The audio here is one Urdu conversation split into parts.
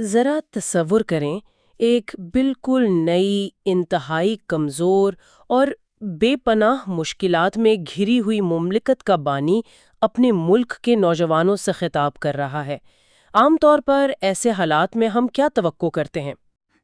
ذرا تصور کریں، ایک بالکل نئی، انتہائی کمزور اور بے پناہ مشکلات میں گھری ہوئی مملکت کا بانی اپنے ملک کے نوجوانوں سے خطاب کر رہا ہے۔ عام طور پر ایسے حالات میں ہم کیا توقع کرتے ہیں؟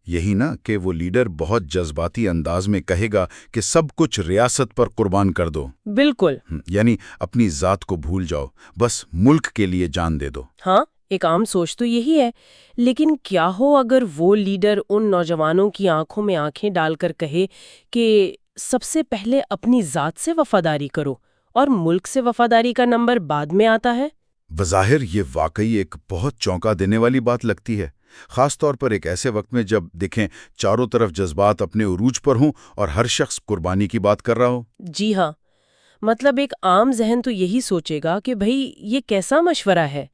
یہی نا کہ وہ لیڈر بہت جذباتی انداز میں کہے گا کہ سب کچھ ریاست پر قربان کر دو۔ بالکل۔ یعنی اپنی ذات کو بھول جاؤ، بس ملک کے لیے جان دے دو۔ ہاں، ایک عام سوچ تو یہی ہے، لیکن کیا ہو اگر وہ لیڈر ان نوجوانوں کی آنکھوں میں آنکھیں ڈال کر کہے کہ سب سے پہلے اپنی ذات سے وفاداری کرو اور ملک سے وفاداری کا نمبر بعد میں آتا ہے؟ بظاہر یہ واقعی ایک بہت چونکا دینے والی بات لگتی ہے، خاص طور پر ایک ایسے وقت میں جب دیکھیں چاروں طرف جذبات اپنے عروج پر ہوں اور ہر شخص قربانی کی بات کر رہا ہو۔ جی ہاں، مطلب ایک عام ذہن تو یہی سوچے گا کہ بھئی یہ کیسا مشورہ ہے،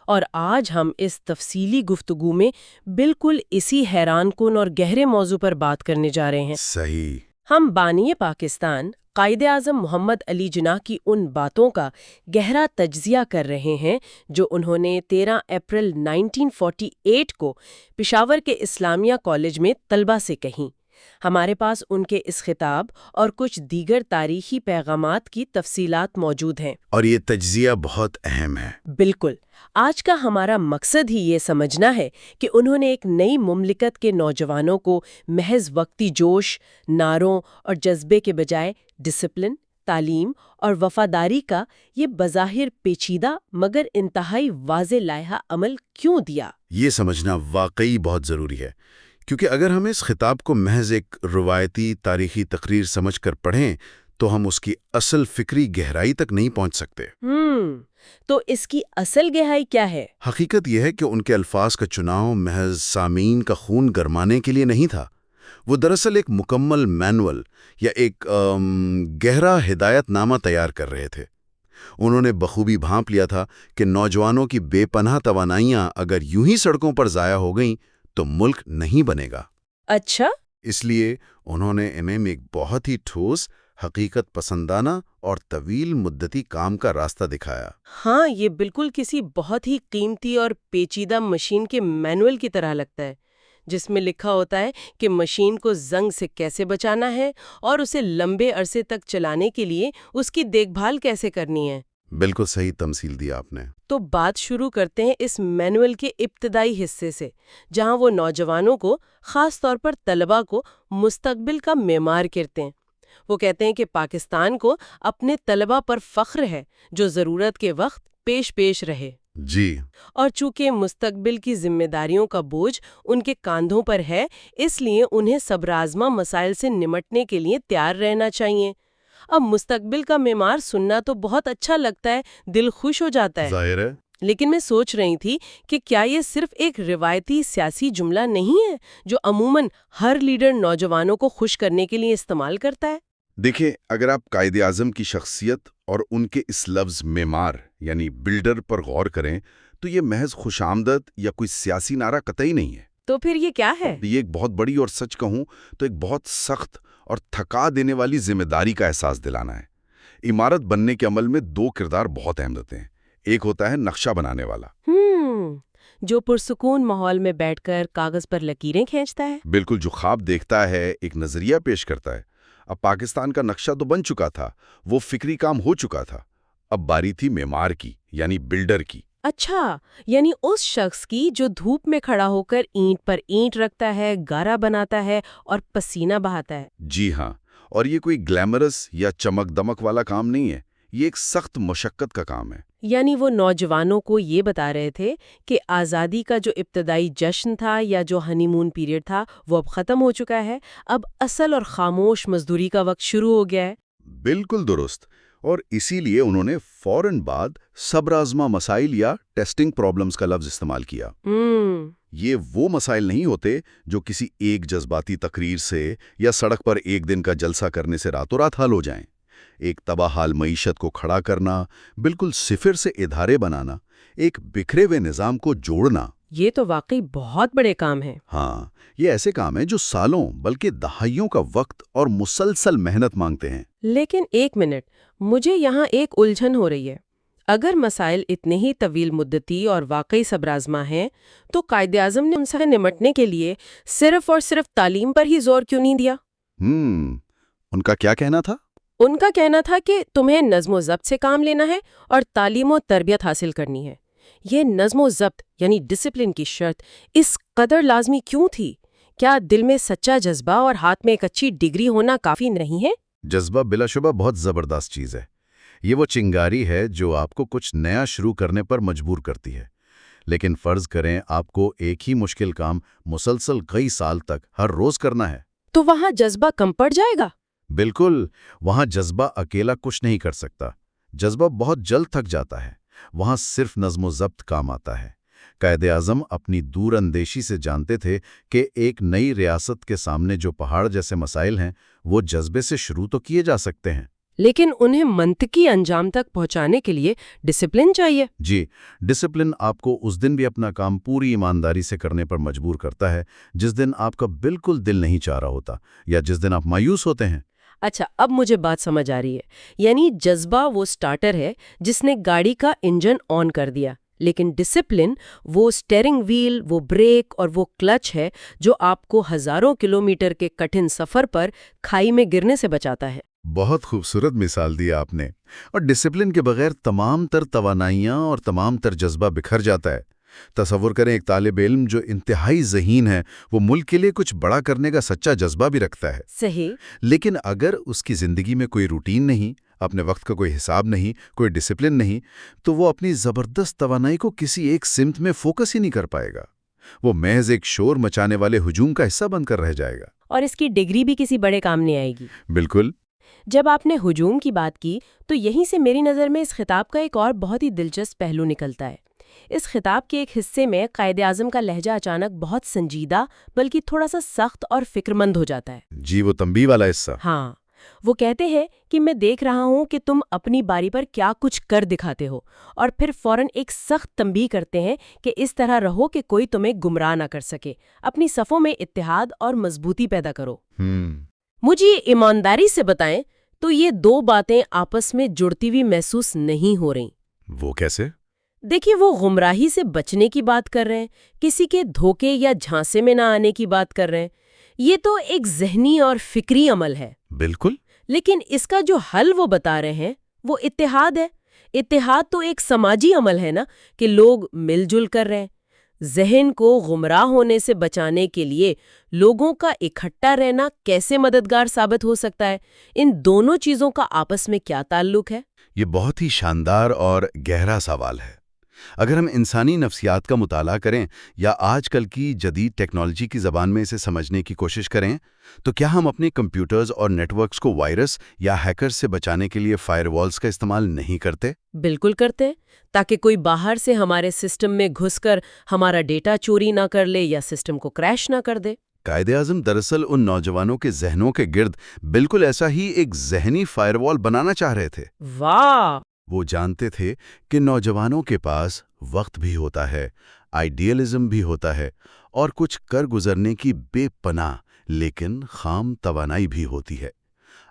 اور آج ہم اس تفصیلی گفتگو میں بالکل اسی حیران کن اور گہرے موضوع پر بات کرنے جا رہے ہیں۔ صحیح۔ ہم بانی پاکستان قائد اعظم محمد علی جناح کی ان باتوں کا گہرا تجزیہ کر رہے ہیں جو انہوں نے 13 اپریل 1948 کو پشاور کے اسلامیہ کالج میں طلبہ سے کہیں۔ ہمارے پاس ان کے اس خطاب اور کچھ دیگر تاریخی پیغامات کی تفصیلات موجود ہیں۔ اور یہ تجزیہ بہت اہم ہے۔ بالکل۔ آج کا ہمارا مقصد ہی یہ سمجھنا ہے کہ انہوں نے ایک نئی مملکت کے نوجوانوں کو محض وقتی جوش، نعروں اور جذبے کے بجائے ڈسپلن، تعلیم اور وفاداری کا یہ بظاہر پیچیدہ مگر انتہائی واضح لائحہ عمل کیوں دیا۔ یہ سمجھنا واقعی بہت ضروری ہے، کیونکہ اگر ہم اس خطاب کو محض ایک روایتی تاریخی تقریر سمجھ کر پڑھیں تو ہم اس کی اصل فکری گہرائی تک نہیں پہنچ سکتے۔ تو اس کی اصل گہرائی کیا ہے؟ حقیقت یہ ہے کہ ان کے الفاظ کا چناؤ محض سامعین کا خون گرمانے کے لیے نہیں تھا، وہ دراصل ایک مکمل مینول یا ایک گہرا ہدایت نامہ تیار کر رہے تھے۔ انہوں نے بخوبی بھانپ لیا تھا کہ نوجوانوں کی بے پناہ توانائیاں اگر یوں ہی سڑکوں پر ضائع ہو گئیں تو ملک نہیں بنے گا۔ اچھا۔ اس لیے انہوں نے انہیں ایک بہت ہی ٹھوس، حقیقت پسندانہ اور طویل مدتی کام کا راستہ دکھایا۔ ہاں، یہ بالکل کسی بہت ہی قیمتی اور پیچیدہ مشین کے مینول کی طرح لگتا ہے، جس میں لکھا ہوتا ہے کہ مشین کو زنگ سے کیسے بچانا ہے اور اسے لمبے عرصے تک چلانے کے لیے اس کی دیکھ بھال کیسے کرنی ہے۔ بالکل صحیح تمثیل دی آپ نے۔ تو بات شروع کرتے ہیں اس مینول کے ابتدائی حصے سے، جہاں وہ نوجوانوں کو، خاص طور پر طلباء کو، مستقبل کا معمار کرتے ہیں۔ وہ کہتے ہیں کہ پاکستان کو اپنے طلباء پر فخر ہے جو ضرورت کے وقت پیش رہے۔ جی۔ اور چونکہ مستقبل کی ذمہ داریوں کا بوجھ ان کے کاندھوں پر ہے، اس لیے انہیں صبرآزما مسائل سے نمٹنے کے لیے تیار رہنا چاہیے۔ اب مستقبل کا معمار سننا تو بہت اچھا لگتا ہے، دل خوش ہو جاتا ہے۔ ظاہر ہے۔ لیکن میں سوچ رہی تھی کہ کیا یہ صرف ایک روایتی سیاسی جملہ نہیں ہے جو عموماً ہر لیڈر نوجوانوں کو خوش کرنے کے لیے استعمال کرتا ہے؟ دیکھیں، اگر آپ قائد اعظم کی شخصیت اور ان کے اس لفظ معمار یعنی بلڈر پر غور کریں تو یہ محض خوش آمدید یا کوئی سیاسی نعرہ قطعی نہیں ہے۔ تو پھر یہ کیا ہے؟ یہ ایک بہت بڑی اور سچ کہوں تو ایک بہت سخت اور تھکا دینے والی ذمہ داری کا احساس دلانا ہے۔ عمارت بننے کے عمل میں دو کردار بہت اہم ہوتے ہیں۔ ایک ہوتا ہے نقشہ بنانے والا، جو پرسکون ماحول میں بیٹھ کر کاغذ پر لکیریں کھینچتا ہے۔ بالکل، جو خواب دیکھتا ہے، ایک نظریہ پیش کرتا ہے۔ اب پاکستان کا نقشہ تو بن چکا تھا، وہ فکری کام ہو چکا تھا، اب باری تھی معمار کی، یعنی بلڈر کی۔ اچھا، یعنی اس شخص کی جو دھوپ میں کھڑا ہو کر اینٹ پر اینٹ رکھتا ہے، گارا بناتا ہے اور پسینہ بہاتا ہے۔ جی ہاں، اور یہ کوئی گلیمرس یا چمک دمک والا کام نہیں ہے، یہ ایک سخت مشقت کا کام ہے۔ یعنی وہ نوجوانوں کو یہ بتا رہے تھے کہ آزادی کا جو ابتدائی جشن تھا یا جو ہنی مون پیریڈ تھا وہ اب ختم ہو چکا ہے، اب اصل اور خاموش مزدوری کا وقت شروع ہو گیا ہے۔ بالکل درست، اور اسی لیے انہوں نے فوراً بعد صبر آزما مسائل یا ٹیسٹنگ پرابلمز کا لفظ استعمال کیا۔ یہ وہ مسائل نہیں ہوتے جو کسی ایک جذباتی تقریر سے یا سڑک پر ایک دن کا جلسہ کرنے سے راتوں رات حل ہو جائیں۔ ایک تباہ حال معیشت کو کھڑا کرنا، بالکل صفر سے ادارے بنانا، ایک بکھرے ہوئے نظام کو جوڑنا، یہ تو واقعی بہت بڑے کام ہیں۔ ہاں، یہ ایسے کام ہیں جو سالوں بلکہ دہائیوں کا وقت اور مسلسل محنت مانگتے ہیں۔ لیکن ایک منٹ، مجھے یہاں ایک الجھن ہو رہی ہے۔ اگر مسائل اتنے ہی طویل مدتی اور واقعی صبر آزما ہیں تو قائد اعظم نے ان سے نمٹنے کے لیے صرف اور صرف تعلیم پر ہی زور کیوں نہیں دیا؟ ان کا کیا کہنا تھا؟ ان کا کہنا تھا کہ تمہیں نظم و ضبط سے کام لینا ہے اور تعلیم و تربیت حاصل کرنی ہے۔ یہ نظم و ضبط یعنی ڈسپلن کی شرط اس قدر لازمی کیوں تھی؟ کیا دل میں سچا جذبہ اور ہاتھ میں ایک اچھی ڈگری ہونا کافی نہیں ہے؟ جذبہ بلا شبہ بہت زبردست چیز ہے۔ یہ وہ چنگاری ہے جو آپ کو کچھ نیا شروع کرنے پر مجبور کرتی ہے۔ لیکن فرض کریں آپ کو ایک ہی مشکل کام مسلسل کئی سال تک ہر روز کرنا ہے، تو وہاں جذبہ کم پڑ جائے گا؟ بالکل، وہاں جذبہ اکیلا کچھ نہیں کر سکتا۔ جذبہ بہت جلد تھک جاتا ہے۔ وہاں صرف نظم و ضبط کام آتا ہے۔ قائد اعظم اپنی دور اندیشی سے جانتے تھے کہ ایک نئی ریاست کے سامنے جو پہاڑ جیسے مسائل ہیں وہ جذبے سے شروع تو کیے جا سکتے ہیں، لیکن انہیں منطقی انجام تک پہنچانے کے لیے ڈسپلن چاہیے۔ جی، ڈسپلن آپ کو اس دن بھی اپنا کام پوری ایمانداری سے کرنے پر مجبور کرتا ہے جس دن آپ کا بالکل دل نہیں چاہ رہا ہوتا یا جس دن آپ مایوس ہوتے ہیں۔ اچھا، اب مجھے بات سمجھ آ رہی ہے۔ یعنی جذبہ وہ سٹارٹر ہے جس نے گاڑی کا انجن آن کر دیا، لیکن ڈسپلن وہ سٹیئرنگ وہیل، وہ بریک اور وہ کلچ ہے جو آپ کو ہزاروں کلومیٹر کے کٹھن سفر پر کھائی میں گرنے سے بچاتا ہے۔ بہت خوبصورت مثال دی آپ نے۔ اور ڈسپلن کے بغیر تمام تر توانائیاں اور تمام تر جذبہ بکھر جاتا ہے۔ تصور کریں ایک طالب علم جو انتہائی ذہین ہے، وہ ملک کے لیے کچھ بڑا کرنے کا سچا جذبہ بھی رکھتا ہے، صحیح۔ لیکن اگر اس کی زندگی میں کوئی روٹین نہیں، اپنے وقت کا کوئی حساب نہیں، کوئی ڈسپلن نہیں، تو وہ اپنی زبردست توانائی کو کسی ایک سمت میں فوکس ہی نہیں کر پائے گا۔ وہ محض ایک شور مچانے والے ہجوم کا حصہ بن کر رہ جائے گا، اور اس کی ڈگری بھی کسی بڑے کام نہیں آئے گی۔ بالکل۔ جب آپ نے ہجوم کی بات کی تو یہیں سے میری نظر میں اس خطاب کا ایک اور بہت ہی دلچسپ پہلو نکلتا ہے۔ اس خطاب کے ایک حصے میں قائد اعظم کا لہجہ اچانک بہت سنجیدہ بلکہ تھوڑا سا سخت اور فکرمند ہو جاتا ہے۔ جی، وہ تنبیہ والا حصہ۔ ہاں، وہ کہتے ہیں کہ میں دیکھ رہا ہوں کہ تم اپنی باری پر کیا کچھ کر دکھاتے ہو، اور پھر فوراً ایک سخت تنبیہ کرتے ہیں کہ اس طرح رہو کہ کوئی تمہیں گمراہ نہ کر سکے، اپنی صفوں میں اتحاد اور مضبوطی پیدا کرو۔ مجھے ایمانداری سے بتائیں تو یہ دو باتیں آپس میں جڑتی ہوئی محسوس نہیں ہو رہی۔ وہ کیسے؟ دیکھیے، وہ گمراہی سے بچنے کی بات کر رہے ہیں، کسی کے دھوکے یا جھانسے میں نہ آنے کی بات کر رہے ہیں۔ یہ تو ایک ذہنی اور فکری عمل ہے۔ بالکل۔ لیکن اس کا جو حل وہ بتا رہے ہیں وہ اتحاد ہے۔ اتحاد تو ایک سماجی عمل ہے نا، کہ لوگ مل جل کر رہیں۔ ذہن کو گمراہ ہونے سے بچانے کے لیے لوگوں کا اکٹھا رہنا کیسے مددگار ثابت ہو سکتا ہے؟ ان دونوں چیزوں کا آپس میں کیا تعلق ہے؟ یہ بہت ہی شاندار اور گہرا سوال ہے۔ اگر ہم انسانی نفسیات کا مطالعہ کریں یا آج کل کی جدید ٹیکنالوجی کی زبان میں اسے سمجھنے کی کوشش کریں تو کیا ہم اپنے کمپیوٹرز اور نیٹ ورکس کو وائرس یا ہیکرز سے بچانے کے لیے فائر والز کا استعمال نہیں کرتے؟ بالکل کرتے، تاکہ کوئی باہر سے ہمارے سسٹم میں گھس کر ہمارا ڈیٹا چوری نہ کر لے یا سسٹم کو کریش نہ کر دے۔ قائد اعظم دراصل ان نوجوانوں کے ذہنوں کے گرد بالکل ایسا ہی ایک ذہنی فائر وال بنانا چاہ رہے تھے۔ واہ! وہ جانتے تھے کہ نوجوانوں کے پاس وقت بھی ہوتا ہے، آئیڈیالزم بھی ہوتا ہے، اور کچھ کر گزرنے کی بے پناہ لیکن خام توانائی بھی ہوتی ہے۔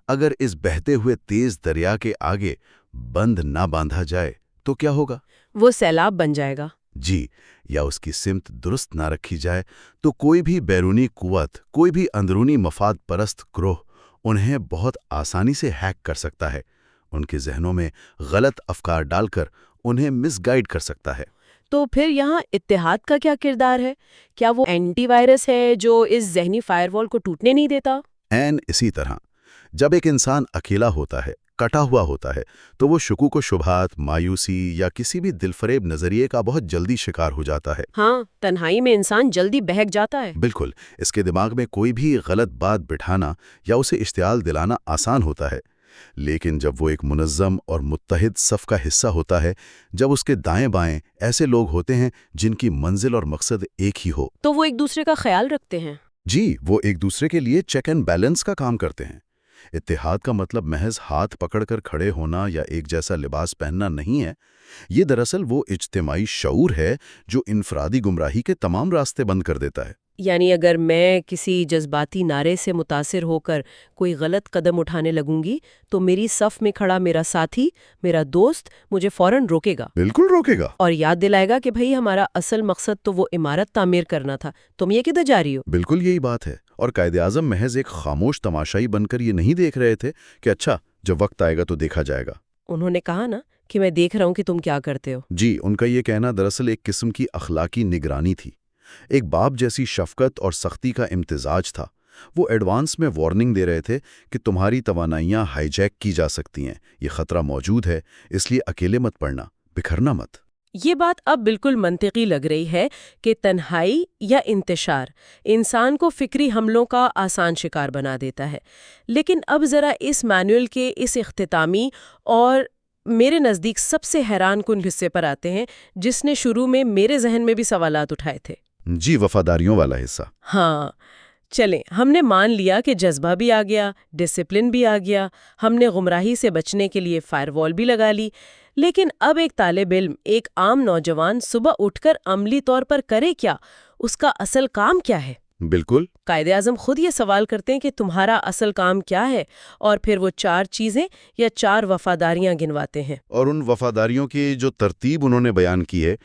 اگر اس بہتے ہوئے تیز دریا کے آگے بند نہ باندھا جائے تو کیا ہوگا؟ وہ سیلاب بن جائے گا۔ جی، یا اس کی سمت درست نہ رکھی جائے تو کوئی بھی بیرونی قوت، کوئی بھی اندرونی مفاد پرست گروہ انہیں بہت آسانی سے ہیک کر سکتا ہے، ان کے ذہنوں میں غلط افکار ڈال کر انہیں مس گائیڈ کر سکتا ہے۔ تو پھر یہاں اتحاد کا کیا کردار ہے؟ کیا وہ اینٹی وائرس ہے جو اس ذہنی فائر وال کو ٹوٹنے نہیں دیتا؟ اسی طرح جب ایک انسان اکیلا ہوتا ہے، کٹا ہوا ہوتا ہے، تو وہ شکوک و شبہات، مایوسی یا کسی بھی دل فریب نظریے کا بہت جلدی شکار ہو جاتا ہے۔ ہاں، تنہائی میں انسان جلدی بہک جاتا ہے۔ بالکل، اس کے دماغ میں کوئی بھی غلط بات بٹھانا یا اسے اشتعال دلانا آسان ہوتا ہے، لیکن جب وہ ایک منظم اور متحد صف کا حصہ ہوتا ہے، جب اس کے دائیں بائیں ایسے لوگ ہوتے ہیں جن کی منزل اور مقصد ایک ہی ہو، تو وہ ایک دوسرے کا خیال رکھتے ہیں۔ جی، وہ ایک دوسرے کے لیے چیک اینڈ بیلنس کا کام کرتے ہیں۔ اتحاد کا مطلب محض ہاتھ پکڑ کر کھڑے ہونا یا ایک جیسا لباس پہننا نہیں ہے۔ یہ دراصل وہ اجتماعی شعور ہے جو انفرادی گمراہی کے تمام راستے بند کر دیتا ہے۔ یعنی اگر میں کسی جذباتی نعرے سے متاثر ہو کر کوئی غلط قدم اٹھانے لگوں گی تو میری صف میں کھڑا میرا ساتھی، میرا دوست مجھے فوراً روکے گا، بالکل روکے گا، اور یاد دلائے گا کہ بھئی ہمارا اصل مقصد تو وہ عمارت تعمیر کرنا تھا، تم یہ کدھر جا رہی ہو؟ بالکل یہی بات ہے۔ اور قائد اعظم محض ایک خاموش تماشائی بن کر یہ نہیں دیکھ رہے تھے کہ اچھا جب وقت آئے گا تو دیکھا جائے گا۔ انہوں نے کہا نا کہ میں دیکھ رہا ہوں کہ تم کیا کرتے ہو۔ جی، ان کا یہ کہنا دراصل ایک قسم کی اخلاقی نگرانی تھی، ایک باپ جیسی شفقت اور سختی کا امتزاج تھا۔ وہ ایڈوانس میں وارننگ دے رہے تھے کہ تمہاری توانائیاں ہائی جیک کی جا سکتی ہیں، یہ خطرہ موجود ہے، اس لیے اکیلے مت پڑنا، بکھرنا مت۔ یہ بات اب بالکل منطقی لگ رہی ہے کہ تنہائی یا انتشار انسان کو فکری حملوں کا آسان شکار بنا دیتا ہے۔ لیکن اب ذرا اس مینوئل کے اس اختتامی اور میرے نزدیک سب سے حیران کن حصے پر آتے ہیں، جس نے شروع میں میرے ذہن میں بھی سوالات اٹھائے تھے۔ جی، وفاداریوں والا حصہ۔ ہاں، چلیں ہم نے مان لیا کہ جذبہ بھی آ گیا، ڈسپلن بھی آ گیا، ہم نے گمراہی سے بچنے کے لیے فائر وال بھی لگا لی، لیکن اب ایک طالب علم، ایک عام نوجوان صبح اٹھ کر عملی طور پر کرے کیا؟ اس کا اصل کام کیا ہے؟ بالکل۔ قائد اعظم خود یہ سوال کرتے ہیں کہ تمہارا اصل کام کیا ہے، اور پھر وہ 4 چیزیں یا 4 وفاداریاں گنواتے ہیں۔ اور ان وفاداریوں کی جو ترتیب انہوں نے بیان کی ہے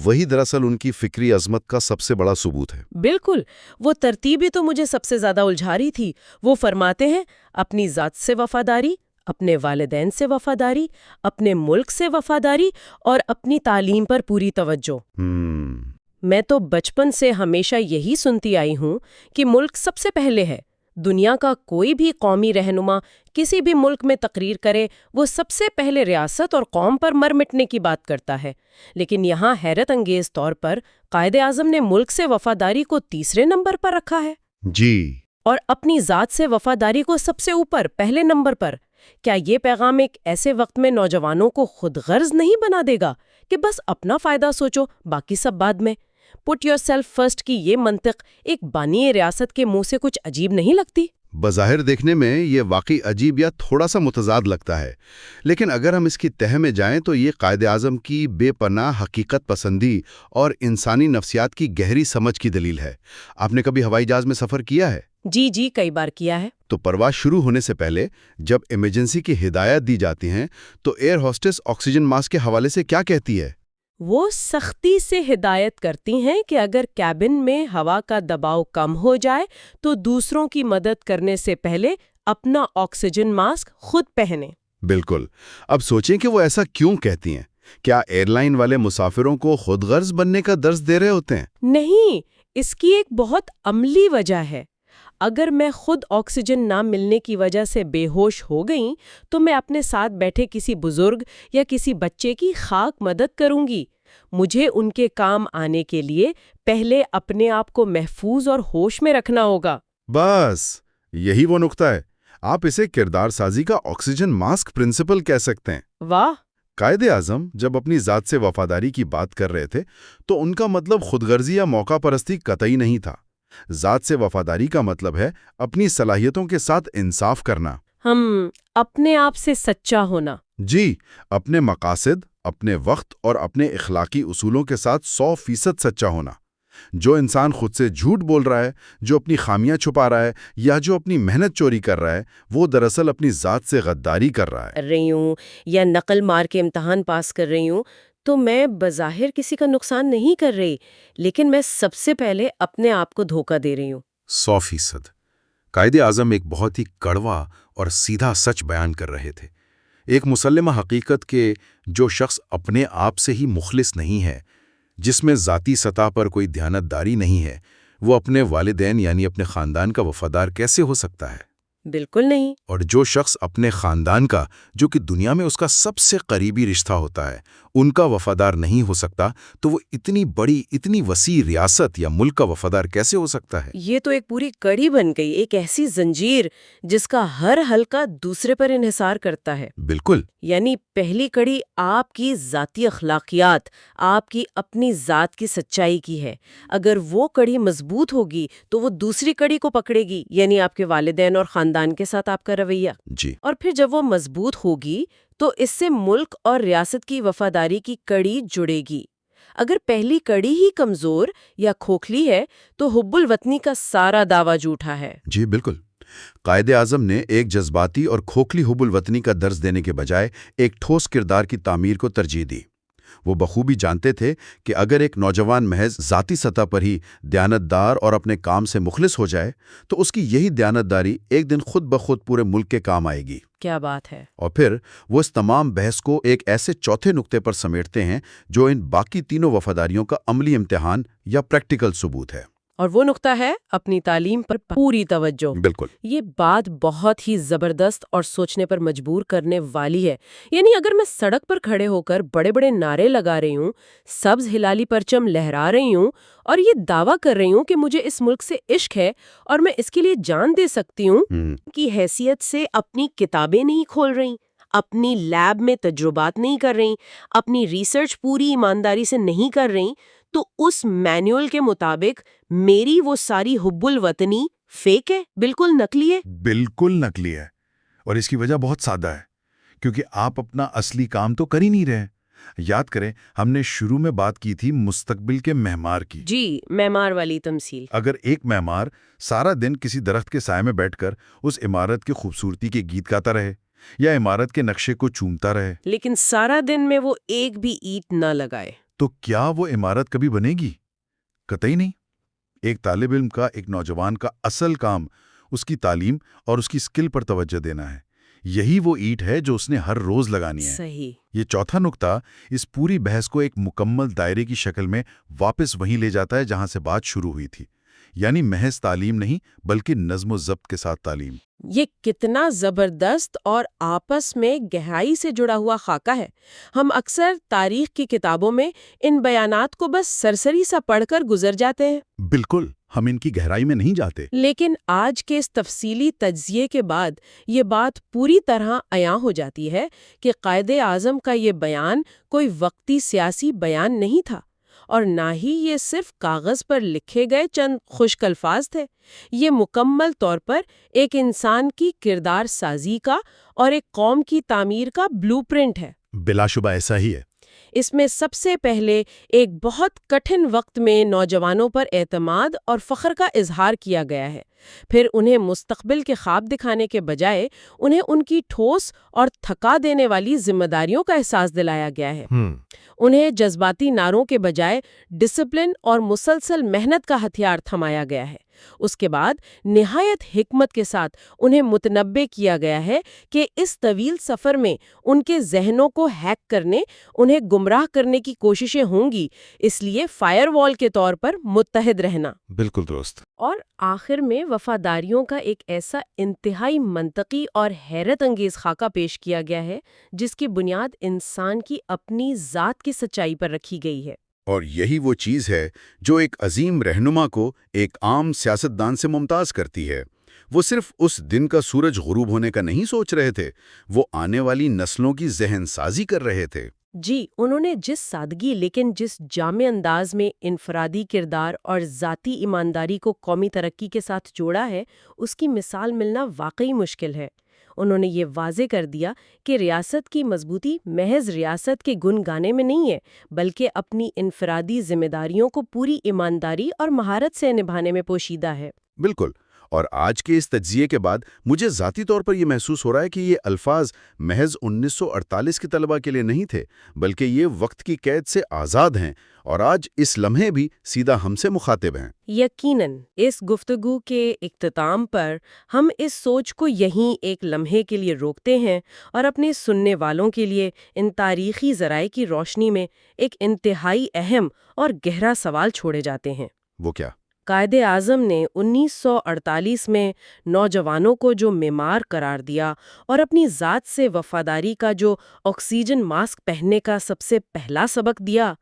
وہی دراصل ان کی فکری عظمت کا سب سے بڑا ثبوت ہے۔ بالکل، وہ ترتیب ہی تو مجھے سب سے زیادہ الجھا رہی تھی۔ وہ فرماتے ہیں اپنی ذات سے وفاداری، اپنے والدین سے وفاداری، اپنے ملک سے وفاداری، اور اپنی تعلیم پر پوری توجہ۔ میں تو بچپن سے ہمیشہ یہی سنتی آئی ہوں کہ ملک سب سے پہلے ہے۔ دنیا کا کوئی بھی قومی رہنما کسی بھی ملک میں تقریر کرے وہ سب سے پہلے ریاست اور قوم پر مر مٹنے کی بات کرتا ہے، لیکن یہاں حیرت انگیز طور پر قائد اعظم نے ملک سے وفاداری کو تیسرے نمبر پر رکھا ہے، جی، اور اپنی ذات سے وفاداری کو سب سے اوپر پہلے نمبر پر۔ کیا یہ پیغام ایک ایسے وقت میں نوجوانوں کو خود غرض نہیں بنا دے گا کہ بس اپنا فائدہ سوچو، باقی سب بعد میں؟ پٹ یور سیلف فرسٹ کی یہ منطق ایک بانی ریاست کے منہ سے کچھ عجیب نہیں لگتی؟ بظاہر دیکھنے میں یہ واقعی عجیب یا تھوڑا سا متضاد لگتا ہے، لیکن اگر ہم اس کی تہہ میں جائیں تو یہ قائد اعظم کی بے پناہ حقیقت پسندی اور انسانی نفسیات کی گہری سمجھ کی دلیل ہے۔ آپ نے کبھی ہوائی جہاز میں سفر کیا ہے؟ جی کئی بار کیا ہے۔ تو پرواز شروع ہونے سے پہلے جب ایمرجنسی کی ہدایت دی جاتی ہیں تو ایئر ہوسٹس آکسیجن ماسک کے حوالے سے کیا کہتی ہے؟ وہ سختی سے ہدایت کرتی ہیں کہ اگر کیبن میں ہوا کا دباؤ کم ہو جائے تو دوسروں کی مدد کرنے سے پہلے اپنا آکسیجن ماسک خود پہنیں۔ بالکل۔ اب سوچیں کہ وہ ایسا کیوں کہتی ہیں؟ کیا ایئر لائن والے مسافروں کو خود غرض بننے کا درس دے رہے ہوتے ہیں؟ نہیں، اس کی ایک بہت عملی وجہ ہے۔ اگر میں خود آکسیجن نہ ملنے کی وجہ سے بے ہوش ہو گئی تو میں اپنے ساتھ بیٹھے کسی بزرگ یا کسی بچے کی خاک مدد کروں گی۔ مجھے ان کے کام آنے کے لیے پہلے اپنے آپ کو محفوظ اور ہوش میں رکھنا ہوگا۔ بس یہی وہ نقطہ ہے۔ آپ اسے کردار سازی کا آکسیجن ماسک پرنسپل کہہ سکتے ہیں۔ واہ! قائد اعظم جب اپنی ذات سے وفاداری کی بات کر رہے تھے تو ان کا مطلب خود غرضی یا موقع پرستی قطعی نہیں تھا۔ ذات سے وفاداری کا مطلب ہے اپنی صلاحیتوں کے ساتھ انصاف کرنا، اپنے آپ سے سچا ہونا۔ جی، اپنے مقاصد، اپنے وقت اور اپنے اخلاقی اصولوں کے ساتھ 100% سچا ہونا۔ جو انسان خود سے جھوٹ بول رہا ہے، جو اپنی خامیاں چھپا رہا ہے یا جو اپنی محنت چوری کر رہا ہے، وہ دراصل اپنی ذات سے غداری کر رہا ہے۔ کر رہی ہوں یا نقل مار کے امتحان پاس کر رہی ہوں تو میں بظاہر کسی کا نقصان نہیں کر رہی، لیکن میں سب سے پہلے اپنے آپ کو دھوکہ دے رہی ہوں۔ 100%۔ قائد اعظم ایک بہت ہی کڑوا اور سیدھا سچ بیان کر رہے تھے، ایک مسلمہ حقیقت کہ جو شخص اپنے آپ سے ہی مخلص نہیں ہے، جس میں ذاتی سطح پر کوئی دیانتداری نہیں ہے، وہ اپنے والدین یعنی اپنے خاندان کا وفادار کیسے ہو سکتا ہے؟ بالکل نہیں۔ اور جو شخص اپنے خاندان کا، جو کہ دنیا میں اس کا سب سے قریبی رشتہ ہوتا ہے، ان کا وفادار نہیں ہو سکتا، تو وہ اتنی بڑی، اتنی وسیع ریاست یا ملک کا وفادار کیسے ہو سکتا ہے؟ یہ تو ایک پوری کڑی بن گئی، ایک ایسی زنجیر جس کا ہر حلقہ دوسرے پر انحصار کرتا ہے۔ بالکل۔ یعنی پہلی کڑی آپ کی ذاتی اخلاقیات، آپ کی اپنی ذات کی سچائی کی ہے۔ اگر وہ کڑی مضبوط ہوگی تو وہ دوسری کڑی کو پکڑے گی، یعنی آپ کے والدین اور خاندان کے ساتھ آپ کا رویہ۔ جی۔ اور پھر جب وہ مضبوط ہوگی تو اس سے ملک اور ریاست کی وفاداری کی کڑی جڑے گی۔ اگر پہلی کڑی ہی کمزور یا کھوکھلی ہے تو حب الوطنی کا سارا دعویٰ جھوٹا ہے۔ جی بالکل۔ قائد اعظم نے ایک جذباتی اور کھوکھلی حب الوطنی کا درس دینے کے بجائے ایک ٹھوس کردار کی تعمیر کو ترجیح دی۔ وہ بخوبی جانتے تھے کہ اگر ایک نوجوان محض ذاتی سطح پر ہی دیانتدار اور اپنے کام سے مخلص ہو جائے تو اس کی یہی دیانتداری ایک دن خود بخود پورے ملک کے کام آئے گی۔ کیا بات ہے! اور پھر وہ اس تمام بحث کو ایک ایسے چوتھے نقطے پر سمیٹتے ہیں جو ان باقی تینوں وفاداریوں کا عملی امتحان یا پریکٹیکل ثبوت ہے۔ اور وہ نقطہ ہے اپنی تعلیم پر پوری توجہ۔ بالکل۔ یہ بات بہت ہی زبردست اور سوچنے پر مجبور کرنے والی ہے۔ یعنی اگر میں سڑک پر کھڑے ہو کر بڑے بڑے نعرے لگا رہی ہوں، سبز ہلالی پرچم لہرا رہی ہوں اور یہ دعویٰ کر رہی ہوں کہ مجھے اس ملک سے عشق ہے اور میں اس کے لیے جان دے سکتی ہوں کی حیثیت سے اپنی کتابیں نہیں کھول رہی، اپنی لیب میں تجربات نہیں کر رہی، اپنی ریسرچ پوری ایمانداری سے نہیں کر رہی، تو اس مینول کے مطابق میری وہ ساری حب الوطنی فیک ہے، بالکل نکلی ہے۔ بالکل نکلی ہے، اور اس کی وجہ بہت سادہ ہے، کیونکہ آپ اپنا اصلی کام تو کر ہی نہیں رہے۔ یاد کریں، ہم نے شروع میں بات کی تھی مستقبل کے معمار کی۔ جی، معمار والی تمثیل۔ اگر ایک معمار سارا دن کسی درخت کے سائے میں بیٹھ کر اس عمارت کی خوبصورتی کے گیت گاتا رہے یا عمارت کے نقشے کو چومتا رہے، لیکن سارا دن میں وہ ایک بھی اینٹ نہ لگائے، تو کیا وہ عمارت کبھی بنے گی؟ قطعی نہیں۔ ایک طالب علم کا، ایک نوجوان کا اصل کام اس کی تعلیم اور اس کی سکل پر توجہ دینا ہے۔ یہی وہ اینٹ ہے جو اس نے ہر روز لگانی ہے۔ صحیح۔ یہ چوتھا نقطہ اس پوری بحث کو ایک مکمل دائرے کی شکل میں واپس وہیں لے جاتا ہے جہاں سے بات شروع ہوئی تھی، یعنی محض تعلیم نہیں بلکہ نظم و ضبط کے ساتھ تعلیم۔ یہ کتنا زبردست اور آپس میں گہرائی سے جڑا ہوا خاکہ ہے۔ ہم اکثر تاریخ کی کتابوں میں ان بیانات کو بس سرسری سا پڑھ کر گزر جاتے ہیں۔ بالکل، ہم ان کی گہرائی میں نہیں جاتے۔ لیکن آج کے اس تفصیلی تجزیے کے بعد یہ بات پوری طرح عیاں ہو جاتی ہے کہ قائد اعظم کا یہ بیان کوئی وقتی سیاسی بیان نہیں تھا، اور نہ ہی یہ صرف کاغذ پر لکھے گئے چند خشک الفاظ تھے۔ یہ مکمل طور پر ایک انسان کی کردار سازی کا اور ایک قوم کی تعمیر کا بلو پرنٹ ہے۔ بلا شبہ ایسا ہی ہے۔ اس میں سب سے پہلے ایک بہت کٹھن وقت میں نوجوانوں پر اعتماد اور فخر کا اظہار کیا گیا ہے۔ پھر انہیں مستقبل کے خواب دکھانے کے بجائے انہیں ان کی ٹھوس اور تھکا دینے والی ذمہ داریوں کا احساس دلایا گیا ہے۔ انہیں جذباتی نعروں کے بجائے ڈسپلن اور مسلسل محنت کا ہتھیار تھمایا گیا ہے۔ اس کے بعد نہایت حکمت کے ساتھ انہیں متنبع کیا گیا ہے کہ اس طویل سفر میں ان کے ذہنوں کو ہیک کرنے، انہیں گمراہ کرنے کی کوششیں ہوں گی، اس لیے فائر وال کے طور پر متحد رہنا۔ بالکل درست۔ اور آخر میں وفاداریوں کا ایک ایسا انتہائی منطقی اور حیرت انگیز خاکہ پیش کیا گیا ہے جس کی بنیاد انسان کی اپنی ذات کی سچائی پر رکھی گئی ہے۔ اور یہی وہ چیز ہے جو ایک عظیم رہنما کو ایک عام سیاستدان سے ممتاز کرتی ہے۔ وہ صرف اس دن کا سورج غروب ہونے کا نہیں سوچ رہے تھے، وہ آنے والی نسلوں کی ذہن سازی کر رہے تھے۔ جی، انہوں نے جس سادگی لیکن جس جامع انداز میں انفرادی کردار اور ذاتی ایمانداری کو قومی ترقی کے ساتھ جوڑا ہے، اس کی مثال ملنا واقعی مشکل ہے۔ انہوں نے یہ واضح کر دیا کہ ریاست کی مضبوطی محض ریاست کے گن گانے میں نہیں ہے، بلکہ اپنی انفرادی ذمہ داریوں کو پوری ایمانداری اور مہارت سے نبھانے میں پوشیدہ ہے۔ بالکل۔ اور آج کے اس تجزیے کے بعد مجھے ذاتی طور پر یہ محسوس ہو رہا ہے کہ یہ الفاظ محض 1948 کے طلبہ کے لیے نہیں تھے، بلکہ یہ وقت کی قید سے آزاد ہیں اور آج اس لمحے بھی سیدھا ہم سے مخاطب ہیں۔ یقیناً اس گفتگو کے اختتام پر ہم اس سوچ کو یہیں ایک لمحے کے لیے روکتے ہیں اور اپنے سننے والوں کے لیے ان تاریخی ذرائع کی روشنی میں ایک انتہائی اہم اور گہرا سوال چھوڑے جاتے ہیں۔ وہ کیا؟ قائد اعظم نے 1948 میں نوجوانوں کو جو معمار قرار دیا اور اپنی ذات سے وفاداری کا جو آکسیجن ماسک پہننے کا سب سے پہلا سبق دیا،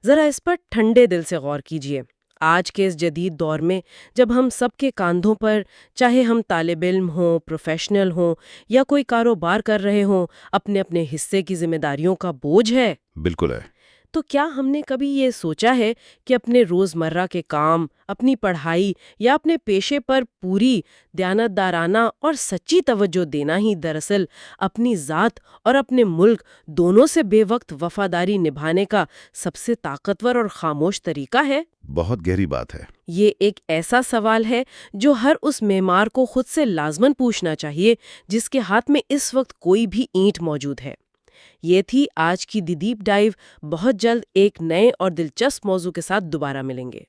ذرا اس پر ٹھنڈے دل سے غور کیجیے۔ آج کے اس جدید دور میں جب ہم سب کے کاندھوں پر، چاہے ہم طالب علم ہوں، پروفیشنل ہوں یا کوئی کاروبار کر رہے ہوں، اپنے اپنے حصے کی ذمہ داریوں کا بوجھ ہے۔ بالکل ہے۔ تو کیا ہم نے کبھی یہ سوچا ہے کہ اپنے روزمرہ کے کام، اپنی پڑھائی یا اپنے پیشے پر پوری دیانتدارانہ اور سچی توجہ دینا ہی دراصل اپنی ذات اور اپنے ملک دونوں سے بے وقت وفاداری نبھانے کا سب سے طاقتور اور خاموش طریقہ ہے؟ بہت گہری بات ہے۔ یہ ایک ایسا سوال ہے جو ہر اس معمار کو خود سے لازماً پوچھنا چاہیے جس کے ہاتھ میں اس وقت کوئی بھی اینٹ موجود ہے۔ یہ تھی آج کی دی ڈیپ ڈائیو۔ بہت جلد ایک نئے اور دلچسپ موضوع کے ساتھ دوبارہ ملیں گے۔